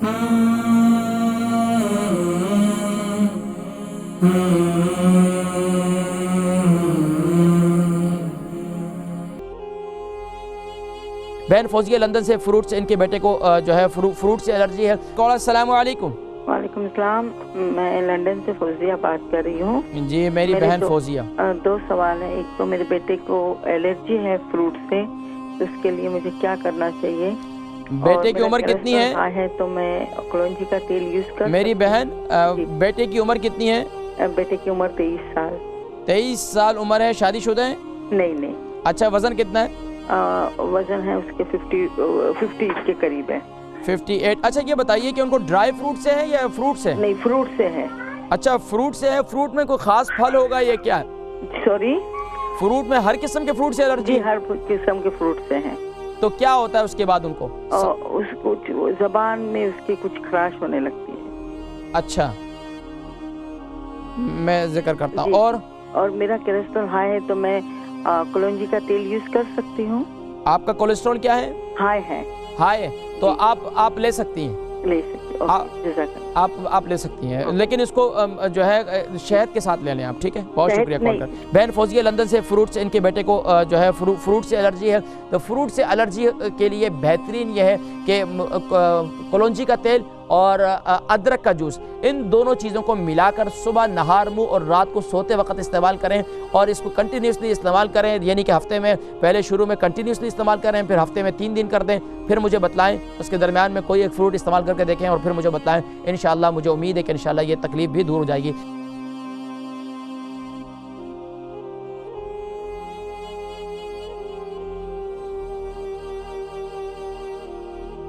بہن فوزیہ لندن سے فروٹ سے ان کے بیٹے کو جو ہے فروٹ سے الرجی ہے. السلام علیکم. وعلیکم السلام. میں لندن سے فوزیہ بات کر رہی ہوں. جی میری بہن فوزیہ. دو سوال ہیں. ایک تو میرے بیٹے کو الرجی ہے فروٹ سے، تو اس کے لیے مجھے کیا کرنا چاہیے؟ بیٹے کی عمر کتنی ہے؟ تو میں کلونجی کا تیل یوز کر میری بہن بیٹے کی عمر کتنی ہے؟ بیٹے کی عمر 23 سال. 23 سال عمر ہے. شادی شدہ ہیں؟ نہیں. اچھا وزن کتنا ہے؟ وزن ہے اس کے 50 کے قریب ہے. 58. اچھا یہ بتائیے کہ ان کو ڈرائی فروٹ سے ہے یا فروٹ سے؟ نہیں فروٹ سے ہے. اچھا فروٹ سے ہے. فروٹ میں کوئی خاص پھل ہوگا یا کیا ہے؟ سوری؟ فروٹ میں ہر قسم کے فروٹ سے الرجی؟ جی ہر قسم کے فروٹ سے ہیں. تو کیا ہوتا ہے اس کے بعد ان کو؟ اس کو زبان میں اس کی کچھ خراش ہونے لگتی ہے. اچھا میں ذکر کرتا ہوں. اور میرا کولیسٹرول ہائی ہے، تو میں کلونجی کا تیل یوز کر سکتی ہوں؟ آپ کا کولیسٹرول کیا ہے؟ ہائی ہے. ہائی ہے تو آپ لے سکتی ہیں. لے سکتی آپ لے سکتی ہیں، لیکن اس کو جو ہے شہد کے ساتھ لے لیں آپ. ٹھیک ہے، بہت شکریہ کال کر. بہن فوزیہ لندن سے فروٹ سے ان کے بیٹے کو جو ہے فروٹ سے الرجی ہے. تو فروٹ سے الرجی کے لیے بہترین یہ ہے کہ کلونجی کا تیل اور ادرک کا جوس، ان دونوں چیزوں کو ملا کر صبح نہار منہ اور رات کو سوتے وقت استعمال کریں، اور اس کو کنٹینیوسلی استعمال کریں. یعنی کہ ہفتے میں پہلے شروع میں کنٹینیوسلی استعمال کریں، پھر ہفتے میں 3 دن کر دیں، پھر مجھے بتلائیں. اس کے درمیان میں کوئی ایک فروٹ استعمال کر کے دیکھیں اور پھر مجھے بتلائیں. انشاءاللہ مجھے امید ہے کہ انشاءاللہ یہ تکلیف بھی دور ہو جائے گی.